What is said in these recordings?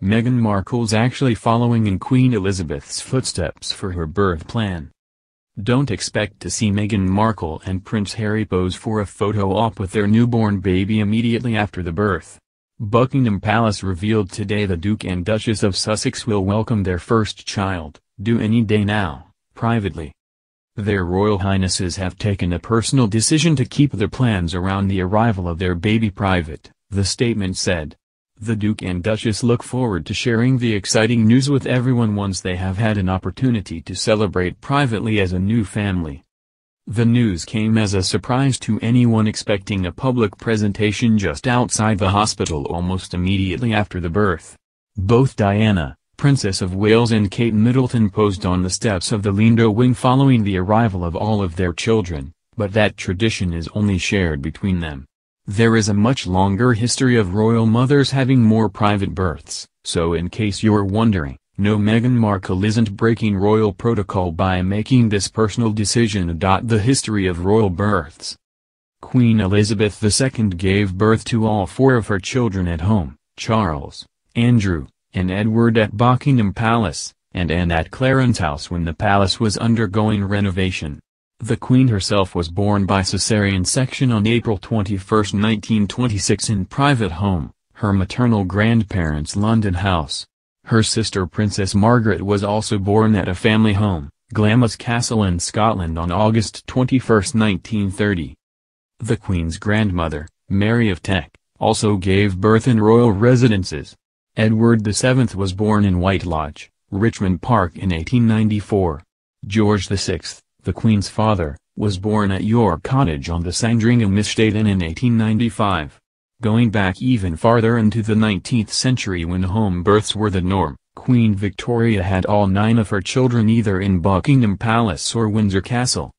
Meghan Markle's actually following in Queen Elizabeth's footsteps for her birth plan. Don't expect to see Meghan Markle and Prince Harry pose for a photo op with their newborn baby immediately after the birth. Buckingham Palace revealed today the Duke and Duchess of Sussex will welcome their first child, due any day now, privately. Their Royal Highnesses have taken a personal decision to keep their plans around the arrival of their baby private, the statement said. The Duke and Duchess look forward to sharing the exciting news with everyone once they have had an opportunity to celebrate privately as a new family. The news came as a surprise to anyone expecting a public presentation just outside the hospital almost immediately after the birth. Both Diana, Princess of Wales, and Kate Middleton posed on the steps of the Lindo wing following the arrival of all of their children, but that tradition is only shared between them. There is a much longer history of royal mothers having more private births, so in case you're wondering, no, Meghan Markle isn't breaking royal protocol by making this personal decision. The history of royal births. Queen Elizabeth II gave birth to all four of her children at home, Charles, Andrew, and Edward at Buckingham Palace, and Anne at Clarence House when the palace was undergoing renovation. The Queen herself was born by caesarean section on April 21, 1926 in private home, her maternal grandparents' London house. Her sister Princess Margaret was also born at a family home, Glamis Castle in Scotland on August 21, 1930. The Queen's grandmother, Mary of Teck, also gave birth in royal residences. Edward VII was born in White Lodge, Richmond Park in 1894. George VI, the Queen's father, was born at York Cottage on the Sandringham estate in 1895. Going back even farther into the 19th century when home births were the norm, Queen Victoria had all 9 of her children either in Buckingham Palace or Windsor Castle.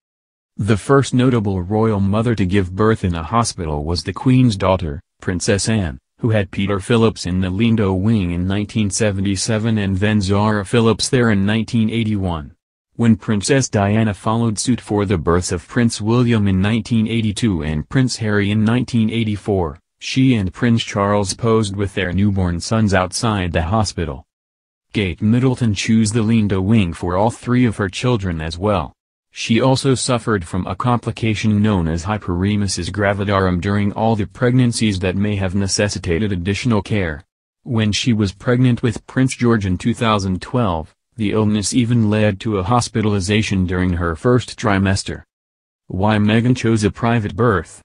The first notable royal mother to give birth in a hospital was the Queen's daughter, Princess Anne, who had Peter Phillips in the Lindo wing in 1977 and then Zara Phillips there in 1981. When Princess Diana followed suit for the births of Prince William in 1982 and Prince Harry in 1984, she and Prince Charles posed with their newborn sons outside the hospital. Kate Middleton chose the Lindo wing for all 3 of her children as well. She also suffered from a complication known as hyperemesis gravidarum during all the pregnancies that may have necessitated additional care. When she was pregnant with Prince George in 2012, the illness even led to a hospitalization during her first trimester. Why Meghan chose a private birth?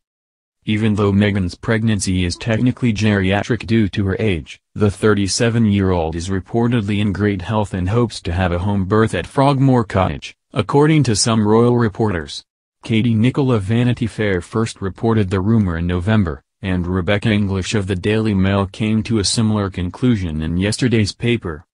Even though Meghan's pregnancy is technically geriatric due to her age, the 37-year-old is reportedly in great health and hopes to have a home birth at Frogmore Cottage, according to some royal reporters. Katie Nicholl of Vanity Fair first reported the rumor in November, and Rebecca English of the Daily Mail came to a similar conclusion in yesterday's paper.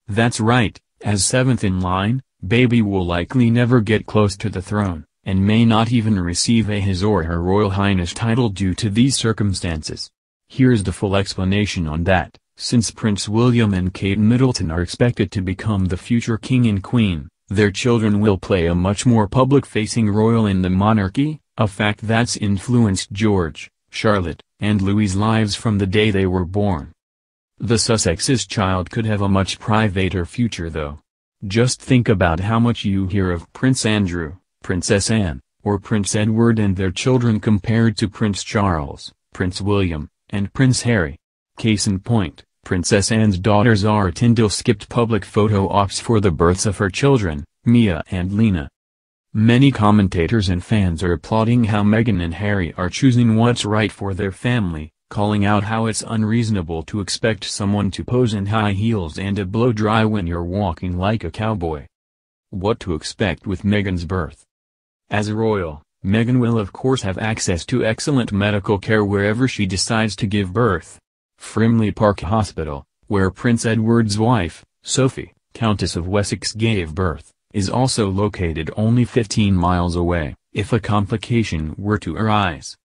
That's right. As 7th in line, baby will likely never get close to the throne, and may not even receive a His or Her Royal Highness title due to these circumstances. Here's the full explanation on that. Since Prince William and Kate Middleton are expected to become the future king and queen, their children will play a much more public-facing role in the monarchy, a fact that's influenced George, Charlotte, and Louis's lives from the day they were born. The Sussex's child could have a much privater future though. Just think about how much you hear of Prince Andrew, Princess Anne, or Prince Edward and their children compared to Prince Charles, Prince William, and Prince Harry. Case in point, Princess Anne's daughter Zara Tindall skipped public photo ops for the births of her children, Mia and Lena. Many commentators and fans are applauding how Meghan and Harry are choosing what's right for their family, calling out how it's unreasonable to expect someone to pose in high heels and a blow-dry when you're walking like a cowboy. What to expect with Meghan's birth? As a royal, Meghan will of course have access to excellent medical care wherever she decides to give birth. Frimley Park Hospital, where Prince Edward's wife, Sophie, Countess of Wessex gave birth, is also located only 15 miles away, if a complication were to arise.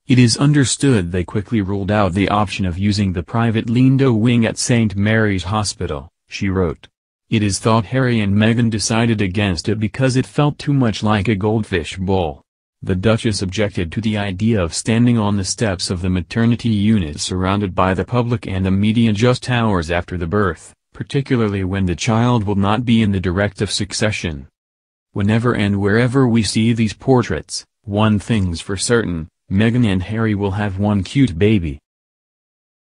It is understood they quickly ruled out the option of using the private Lindo wing at St. Mary's Hospital, she wrote. It is thought Harry and Meghan decided against it because it felt too much like a goldfish bowl. The Duchess objected to the idea of standing on the steps of the maternity unit surrounded by the public and the media just hours after the birth, particularly when the child will not be in the direct succession. Whenever and wherever we see these portraits, one thing's for certain, Meghan and Harry will have one cute baby.